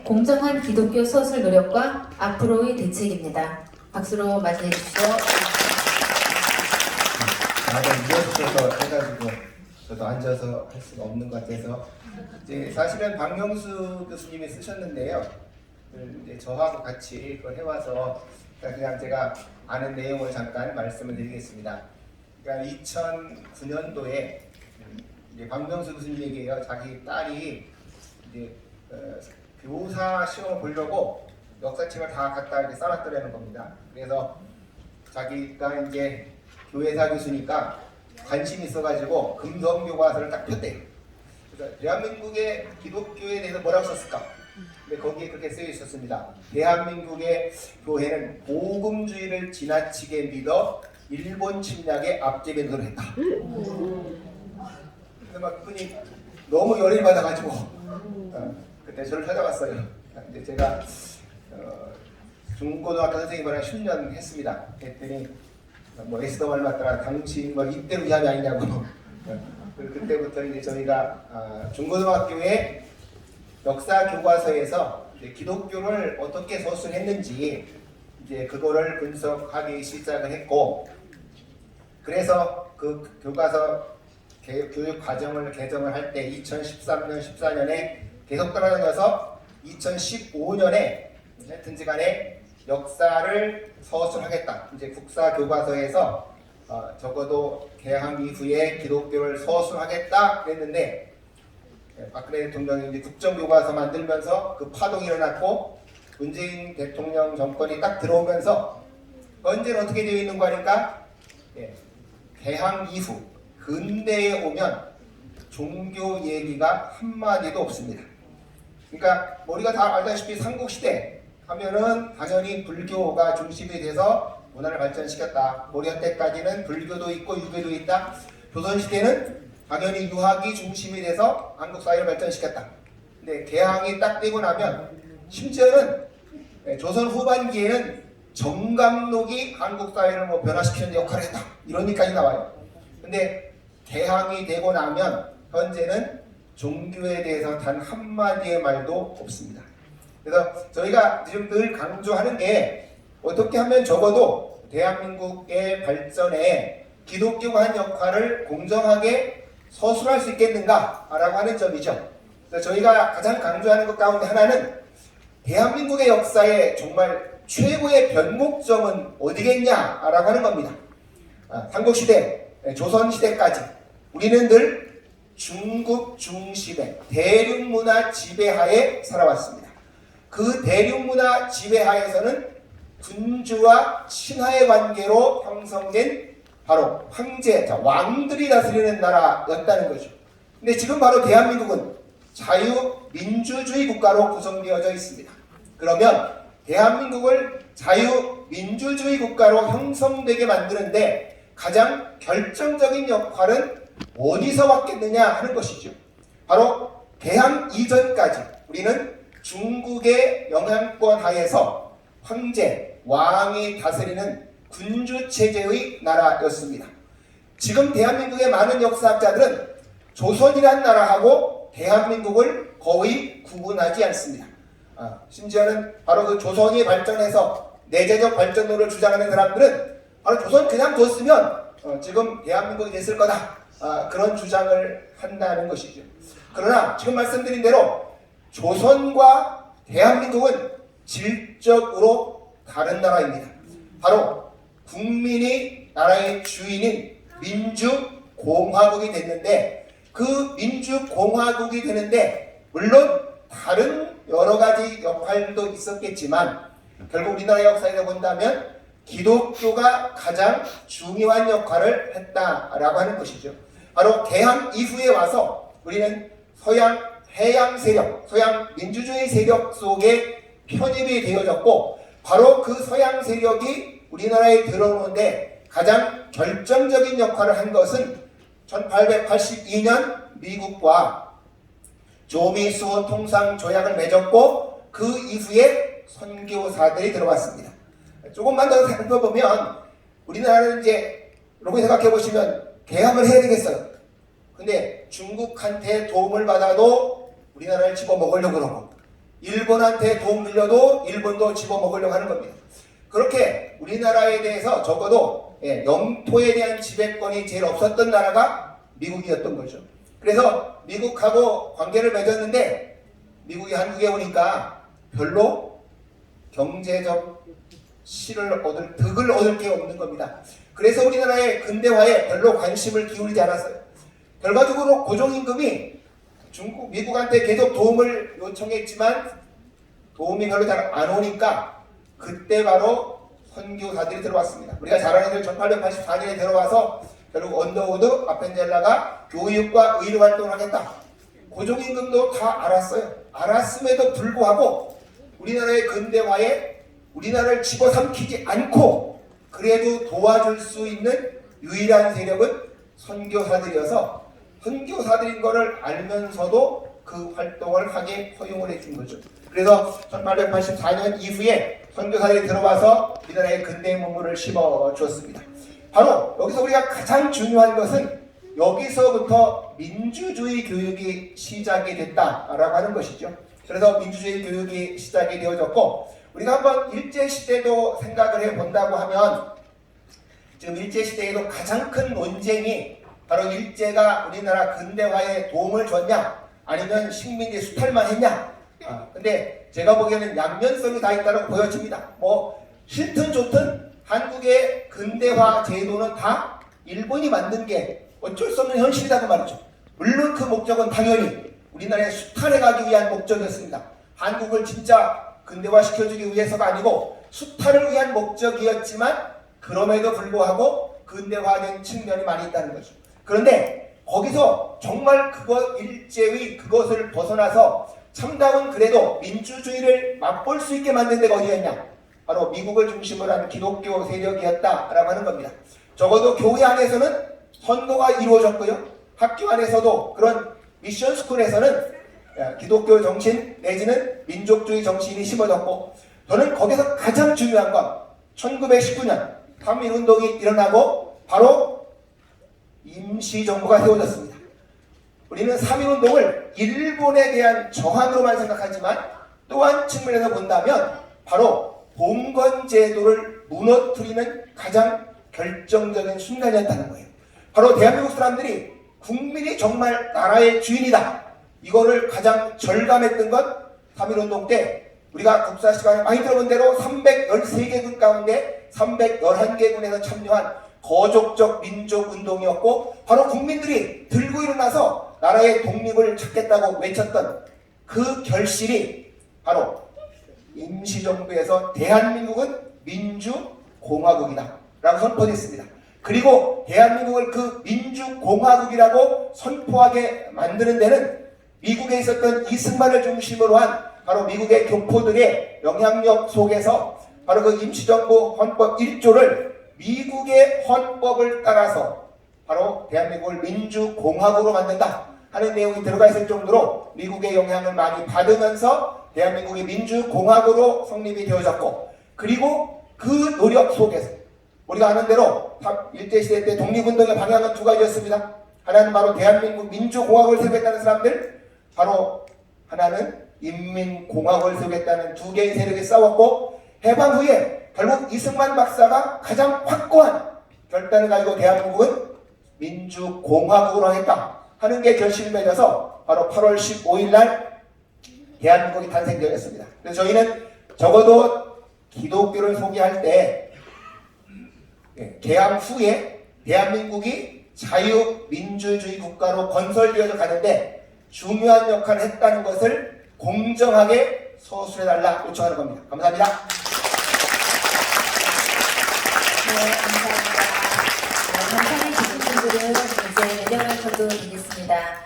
공정한 기독교 서술 노력과 앞으로의 대책입니다. 박수로 맞이해 주시죠. 다들 이어주셔서 해가지고 저도 앉아서 할 수가 없는 것 같아서 이제 사실은 박명수 교수님이 쓰셨는데요. 이제 저하고 같이 그걸 해와서 그냥 제가 아는 내용을 잠깐 말씀을 드리겠습니다. 그러니까 2009년도에 이제 박명수 교수님에게요, 자기 딸이 이제 교사 시험을 보려고 역사책을 다 갖다 이렇게 써놨더라는 겁니다. 그래서 자기가 이제 교회사 교수니까 관심이 있어가지고 금성교과서를 딱 폈대요. 그래서 대한민국의 기독교에 대해서 뭐라고 썼을까? 근데 거기에 그렇게 쓰여 있었습니다. 대한민국의 교회는 복음주의를 지나치게 믿어 일본 침략에 앞제변을 했다. 근데 막 그분이 너무 열을 받아가지고 그때 저를 찾아왔어요. 근데 제가 중고등학교 선생님이랑 10년 했습니다. 했더니 뭐 에스더말 맞더라 당신 뭐 이때로 위함이 아니냐고. 그때부터 이제 저희가 중고등학교의 역사 교과서에서 이제 기독교를 어떻게 서술했는지 이제 그거를 분석하기 시작을 했고, 그래서 그 교과서 교육 과정을 개정을 할 때 2013년, 14년에 계속 떨어져서 2015년에 하여튼지 간에 역사를 서술하겠다. 이제 국사 교과서에서 적어도 개항 이후에 기독교를 서술하겠다 그랬는데, 박근혜 대통령이 이제 국정교과서 만들면서 그 파동이 일어났고 문재인 대통령 정권이 딱 들어오면서 언제는 어떻게 되어 있는 거 하니까 개항 이후 근대에 오면 종교 얘기가 한마디도 없습니다. 그러니까 우리가 다 알다시피 삼국시대 하면은 당연히 불교가 중심이 돼서 문화를 발전시켰다. 고려 때까지는 불교도 있고 유교도 있다. 조선시대는 당연히 유학이 중심이 돼서 한국 사회를 발전시켰다. 근데 개항이 딱 되고 나면 심지어는 조선 후반기에는 정감록이 한국 사회를 뭐 변화시키는 데 역할을 했다. 이런 얘기까지 나와요. 근데 개항이 되고 나면 현재는 종교에 대해서 단 한마디의 말도 없습니다. 그래서 저희가 지금 늘 강조하는 게 어떻게 하면 적어도 대한민국의 발전에 기독교가 한 역할을 공정하게 서술할 수 있겠는가라고 하는 점이죠. 그래서 저희가 가장 강조하는 것 가운데 하나는 대한민국의 역사의 정말 최고의 변곡점은 어디겠냐라고 하는 겁니다. 삼국시대, 조선시대까지 우리는 늘 중국 중심의 대륙문화 지배하에 살아왔습니다. 그 대륙문화 지배하에서는 군주와 친하의 관계로 형성된 바로 황제, 왕들이 다스리는 나라였다는 거죠. 근데 지금 바로 대한민국은 자유민주주의 국가로 구성되어져 있습니다. 그러면 대한민국을 자유민주주의 국가로 형성되게 만드는데 가장 결정적인 역할은 어디서 왔겠느냐 하는 것이죠. 바로 개항 이전까지 우리는 중국의 영향권 하에서 황제, 왕이 다스리는 군주체제의 나라였습니다. 지금 대한민국의 많은 역사학자들은 조선이란 나라하고 대한민국을 거의 구분하지 않습니다. 심지어는 바로 그 조선이 발전해서 내재적 발전론을 주장하는 사람들은 바로 조선 그냥 뒀으면 지금 대한민국이 됐을 거다. 그런 주장을 한다는 것이죠. 그러나 지금 말씀드린 대로 조선과 대한민국은 질적으로 다른 나라입니다. 바로 국민이 나라의 주인인 민주공화국이 됐는데, 그 민주공화국이 되는데 물론 다른 여러 가지 역할도 있었겠지만 결국 우리나라 역사에서 본다면 기독교가 가장 중요한 역할을 했다라고 하는 것이죠. 바로 개항 이후에 와서 우리는 서양 해양 세력, 서양 민주주의 세력 속에 편입이 되어졌고, 바로 그 서양 세력이 우리나라에 들어오는데 가장 결정적인 역할을 한 것은 1882년 미국과 조미수 통상 조약을 맺었고 그 이후에 선교사들이 들어왔습니다. 조금만 더 살펴보면 우리나라는 이제 여러분이 생각해 보시면 개항을 해야 되겠어요. 근데 중국한테 도움을 받아도 우리나라를 집어먹으려고 그러고, 일본한테 돈 빌려도 일본도 집어먹으려고 하는 겁니다. 그렇게 우리나라에 대해서 적어도 영토에 대한 지배권이 제일 없었던 나라가 미국이었던 거죠. 그래서 미국하고 관계를 맺었는데 미국이 한국에 오니까 별로 경제적 득을 얻을 게 없는 겁니다. 그래서 우리나라의 근대화에 별로 관심을 기울이지 않았어요. 결과적으로 고종임금이 미국한테 계속 도움을 요청했지만 도움이 별로 잘 안 오니까 그때 바로 선교사들이 들어왔습니다. 우리가 잘 아는 1884년에 들어와서 결국 언더우드 아펜젤라가 교육과 의료 활동을 하겠다. 고종임금도 다 알았어요. 알았음에도 불구하고 우리나라의 근대화에 우리나라를 집어삼키지 않고 그래도 도와줄 수 있는 유일한 세력은 선교사들이어서 선교사들인 것을 알면서도 그 활동을 하게 허용을 해준 거죠. 그래서 1884년 이후에 선교사들이 들어와서 우리나라의 근대의 문물을 심어주었습니다. 바로 여기서 우리가 가장 중요한 것은 여기서부터 민주주의 교육이 시작이 됐다라고 하는 것이죠. 그래서 민주주의 교육이 시작이 되어졌고 우리가 한번 일제시대도 생각을 해본다고 하면 지금 일제시대에도 가장 큰 논쟁이 바로 일제가 우리나라 근대화에 도움을 줬냐 아니면 식민지 수탈만 했냐. 근데 제가 보기에는 양면성이 다 있다고 보여집니다. 뭐 싫든 좋든 한국의 근대화 제도는 다 일본이 만든 게 어쩔 수 없는 현실이라고 말이죠. 물론 그 목적은 당연히 우리나라에 수탈해가기 위한 목적이었습니다. 한국을 진짜 근대화 시켜주기 위해서가 아니고 수탈을 위한 목적이었지만 그럼에도 불구하고 근대화된 측면이 많이 있다는 거죠. 그런데 거기서 정말 일제의 그것을 벗어나서 참다운 그래도 민주주의를 맛볼 수 있게 만든 데가 어디였냐? 바로 미국을 중심으로 하는 기독교 세력이었다라고 하는 겁니다. 적어도 교회 안에서는 선거가 이루어졌고요. 학교 안에서도 그런 미션 스쿨에서는 기독교 정신 내지는 민족주의 정신이 심어졌고 저는 거기서 가장 중요한 건 1919년 한민운동이 일어나고 바로 임시정부가 세워졌습니다. 우리는 3.1운동을 일본에 대한 저항으로만 생각하지만 또 한 측면에서 본다면 바로 봉건제도를 무너뜨리는 가장 결정적인 순간이었다는 거예요. 바로 대한민국 사람들이 국민이 정말 나라의 주인이다. 이거를 가장 절감했던 건 3.1운동 때 우리가 국사 시간에 많이 들어본 대로 313개군 가운데 311개군에서 참여한 거족적 민족운동이었고 바로 국민들이 들고 일어나서 나라의 독립을 찾겠다고 외쳤던 그 결실이 바로 임시정부에서 대한민국은 민주공화국이다 라고 선포했습니다. 그리고 대한민국을 그 민주공화국이라고 선포하게 만드는 데는 미국에 있었던 이승만을 중심으로 한 바로 미국의 교포들의 영향력 속에서 바로 그 임시정부 헌법 1조를 미국의 헌법을 따라서 바로 대한민국을 민주공화국으로 만든다 하는 내용이 들어가 있을 정도로 미국의 영향을 많이 받으면서 대한민국이 민주공화국으로 성립이 되어졌고 그리고 그 노력 속에서 우리가 아는 대로 일제시대 때 독립운동의 방향은 두 가지였습니다. 하나는 바로 대한민국 민주공화국을 세우겠다는 사람들, 바로 하나는 인민공화국을 세우겠다는 두 개의 세력이 싸웠고 해방 후에 결국 이승만 박사가 가장 확고한 결단을 가지고 대한민국은 민주공화국으로 하겠다 하는 게 결심을 맺어서 바로 8월 15일 날 대한민국이 탄생되었습니다. 그래서 저희는 적어도 기독교를 소개할 때 개항 후에 대한민국이 자유민주주의 국가로 건설되어져 가는데 중요한 역할을 했다는 것을 공정하게 서술해달라 요청하는 겁니다. 감사합니다. 네, 감사합니다. 감사해 주신 분들은 이제 매장을 쳐도 되겠습니다.